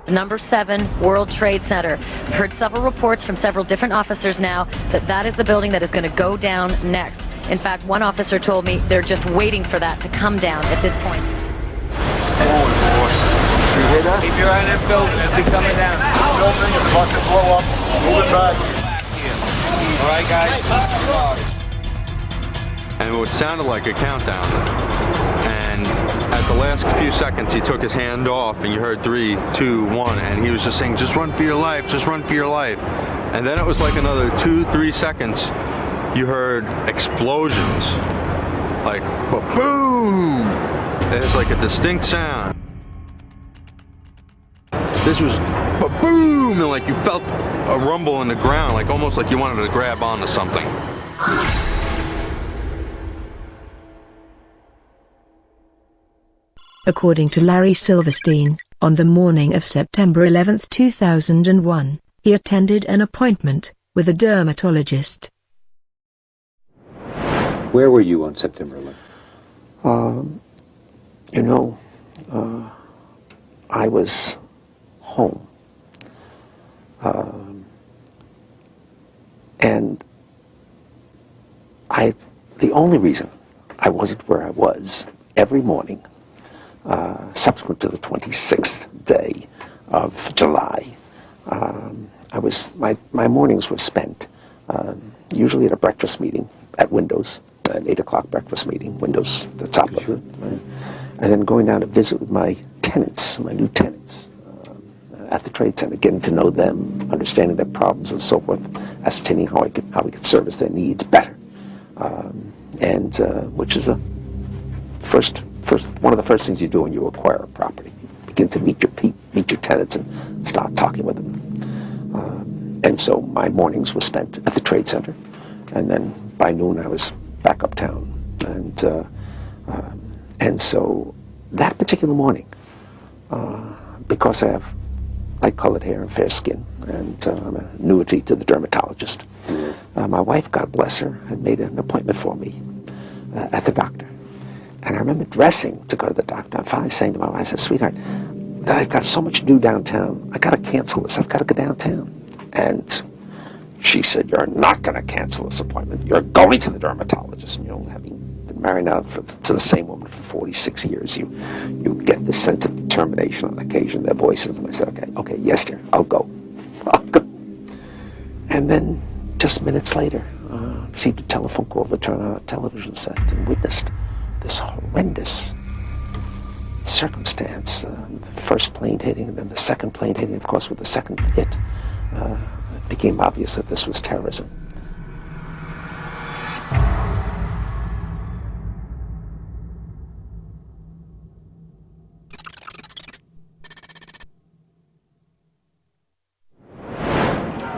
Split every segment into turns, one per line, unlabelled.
Number 7 World Trade Center. I've heard several reports from several different officers now that that is the building that is going to go down next. In fact, one officer told me they're just waiting for that to come down at this point.
You hear that? Keep your eye on that building. It'll be coming down. Building is about to blow up. Moving back. All right, guys.
And it sounded like a countdown. And at the last few seconds, he took his hand off, and you heard 3, 2, 1, and he was just saying, "Just run for your life. Just run for your life." And then it was like another 2, 3 seconds. You heard explosions, like ba-boom. There's like a distinct sound. This was ba-boom, and like you felt a rumble in the ground, like almost like you wanted to grab onto something.
According to Larry Silverstein, on the morning of September 11, 2001, he attended an appointment with a dermatologist.
Where were you on September 11th?
I was home. And the only reason I wasn't where I was every morning, subsequent to the 26th day of July, my mornings were spent usually at a breakfast meeting at Windows, an 8 o'clock breakfast meeting, Windows, the top of it, right? And then going down to visit with my tenants, my new tenants, at the trade center, getting to know them, understanding their problems and so forth, ascertaining how we could service their needs better, which is one of the first things you do when you acquire a property. You begin to meet your tenants and start talking with them. And so my mornings were spent at the trade center, and then by noon I was back uptown. And so that particular morning, because I have light-colored hair and fair skin, and I'm an annuity to the dermatologist, my wife, God bless her, had made an appointment for me at the doctor. And I remember dressing to go to the doctor and finally saying to my wife, I said, "Sweetheart, I've got so much to do downtown. I got to cancel this. I've got to go downtown." And she said, "You're not going to cancel this appointment. You're going to the dermatologist." And, having been married now to the same woman for 46 years, you get this sense of determination on occasion, their voices. And I said, okay, yes, dear, I'll go. And then just minutes later, received a telephone call to turn on a television set and witnessed this horrendous circumstance. The first plane hitting, and then the second plane hitting. Of course, with the second hit, it became obvious that this was terrorism.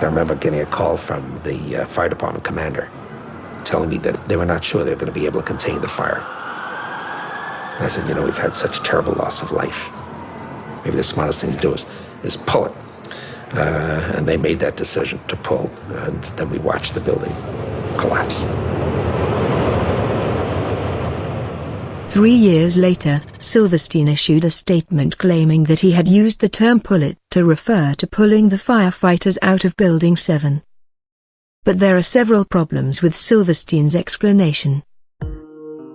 I remember getting a call from the fire department commander telling me that they were not sure they were going to be able to contain the fire. And I said, we've had such terrible loss of life. Maybe the smartest thing to do is pull it. And they made that decision to pull, and then we watched the building collapse.
3 years later, Silverstein issued a statement claiming that he had used the term "pull it" to refer to pulling the firefighters out of Building 7. But there are several problems with Silverstein's explanation.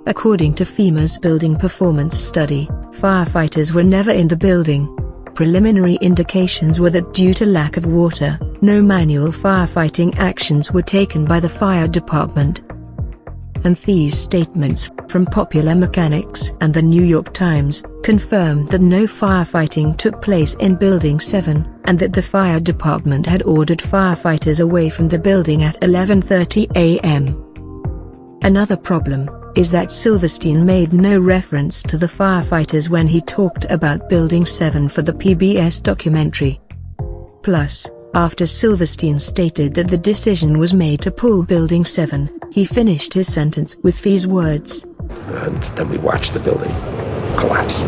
According to FEMA's building performance study, firefighters were never in the building. Preliminary indications were that due to lack of water, no manual firefighting actions were taken by the fire department. And these statements, from Popular Mechanics and the New York Times, confirmed that no firefighting took place in Building 7, and that the fire department had ordered firefighters away from the building at 11:30 a.m. Another problem is that Silverstein made no reference to the firefighters when he talked about Building 7 for the PBS documentary. Plus, after Silverstein stated that the decision was made to pull Building 7, he finished his sentence with these words.
And then we watched the building collapse.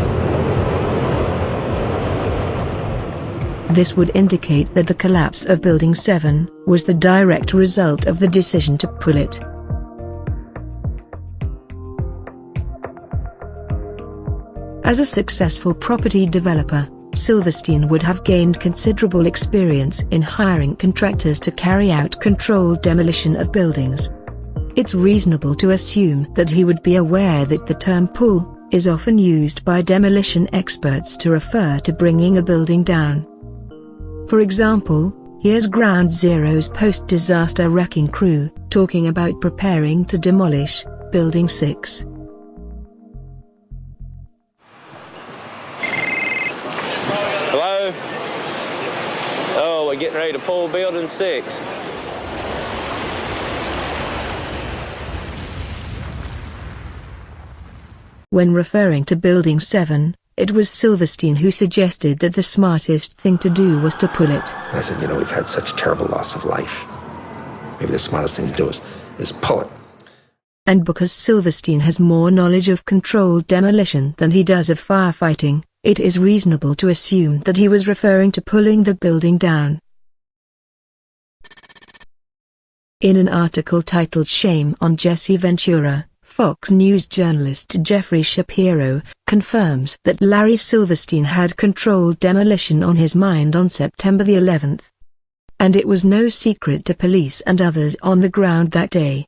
This would indicate that the collapse of Building 7 was the direct result of the decision to pull it. As a successful property developer, Silverstein would have gained considerable experience in hiring contractors to carry out controlled demolition of buildings. It's reasonable to assume that he would be aware that the term pull is often used by demolition experts to refer to bringing a building down. For example, here's Ground Zero's post-disaster wrecking crew talking about preparing to demolish Building 6.
Hello? Oh, we're getting ready to pull Building 6.
When referring to Building 7, it was Silverstein who suggested that the smartest thing to do was to pull it.
I said, you know, we've had such terrible loss of life. Maybe the smartest thing to do is pull it.
And because Silverstein has more knowledge of controlled demolition than he does of firefighting, it is reasonable to assume that he was referring to pulling the building down. In an article titled "Shame on Jesse Ventura," Fox News journalist Jeffrey Shapiro confirms that Larry Silverstein had controlled demolition on his mind on September the 11th. And it was no secret to police and others on the ground that day.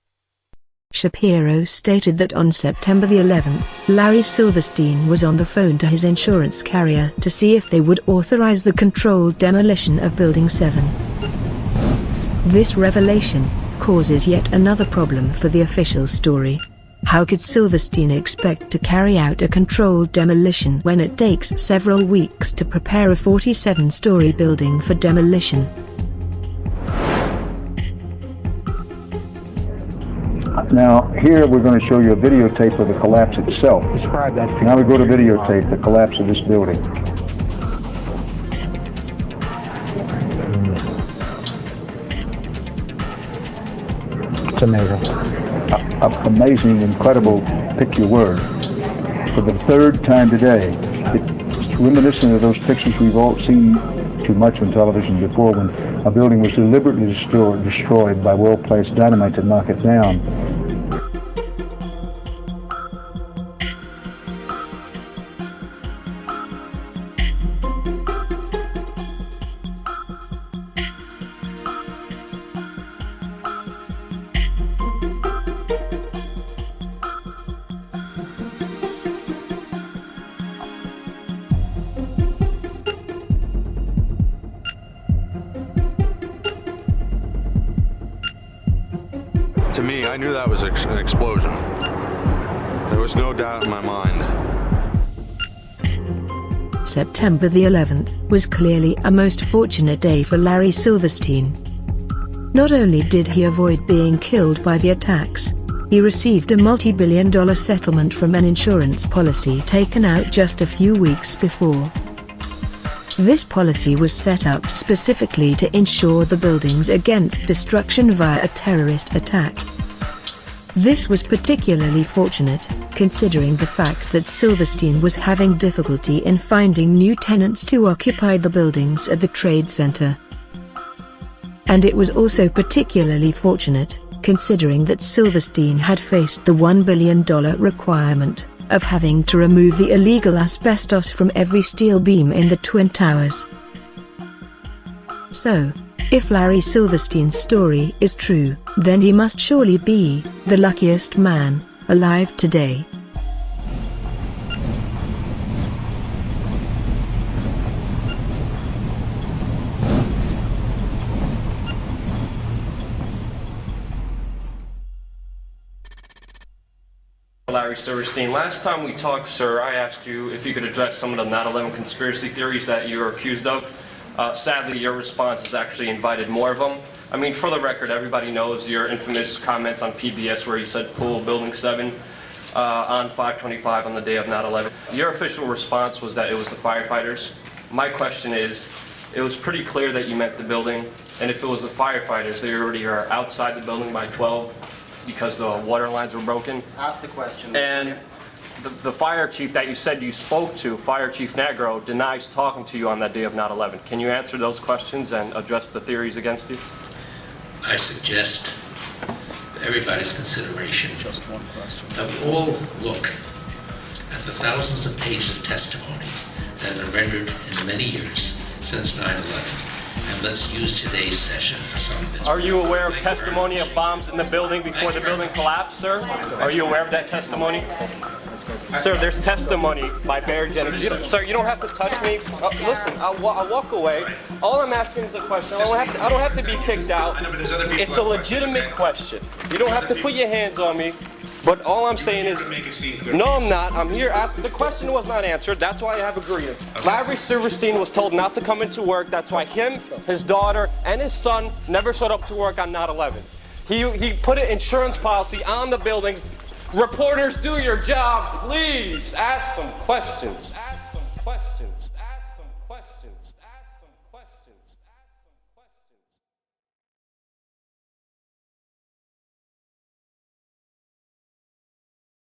Shapiro stated that on September the 11th, Larry Silverstein was on the phone to his insurance carrier to see if they would authorize the controlled demolition of Building 7. This revelation causes yet another problem for the official story. How could Silverstein expect to carry out a controlled demolition when it takes several weeks to prepare a 47-story building for demolition?
Now, here we're going to show you a videotape of the collapse itself. Describe that. Now we go to videotape, the collapse of this building.
It's amazing.
Amazing, incredible, pick your word. For the third time today, it's reminiscent of those pictures we've all seen too much on television before, when a building was deliberately destroyed by well-placed dynamite to knock it down.
To me, I knew that was an explosion. There was no doubt in my mind.
September the 11th was clearly a most fortunate day for Larry Silverstein. Not only did he avoid being killed by the attacks, he received a multi-billion-dollar settlement from an insurance policy taken out just a few weeks before. This policy was set up specifically to insure the buildings against destruction via a terrorist attack. This was particularly fortunate, considering the fact that Silverstein was having difficulty in finding new tenants to occupy the buildings at the Trade Center. And it was also particularly fortunate, considering that Silverstein had faced the $1 billion requirement of having to remove the illegal asbestos from every steel beam in the Twin Towers. So, if Larry Silverstein's story is true, then he must surely be the luckiest man alive today.
Larry Silverstein. Last time we talked, sir, I asked you if you could address some of the 9/11 conspiracy theories that you are accused of. Sadly, your response has actually invited more of them. I mean, for the record, everybody knows your infamous comments on PBS where you said pull Building 7 on 5/25 on the day of 9/11. Your official response was that it was the firefighters. My question is, it was pretty clear that you meant the building, and if it was the firefighters, they already are outside the building by 12 because the water lines were broken.
Ask the question.
And the fire chief that you said you spoke to, Fire Chief Negro, denies talking to you on that day of 9/11. Can you answer those questions and address the theories against you?
I suggest to everybody's consideration that we all look at the thousands of pages of testimony that have been rendered in the many years since 9/11. And let's use today's session for something that's...
Are you aware of testimony of bombs in the building before the building collapsed, sir? Are you aware of that testimony? Sir, there's testimony by Mayor Jennings. Sir, you don't have to touch me. Listen, I'll walk away. All I'm asking is a question. I don't have to be kicked out. It's a legitimate question. You don't have to put your hands on me. But all I'm saying is, no, I'm not. I'm here asking. The question was not answered. That's why I have a grievance. Larry Silverstein was told not to come into work. That's why him, his daughter, and his son never showed up to work on 9/11. He put an insurance policy on the buildings. Reporters, do your job, please. Ask some questions.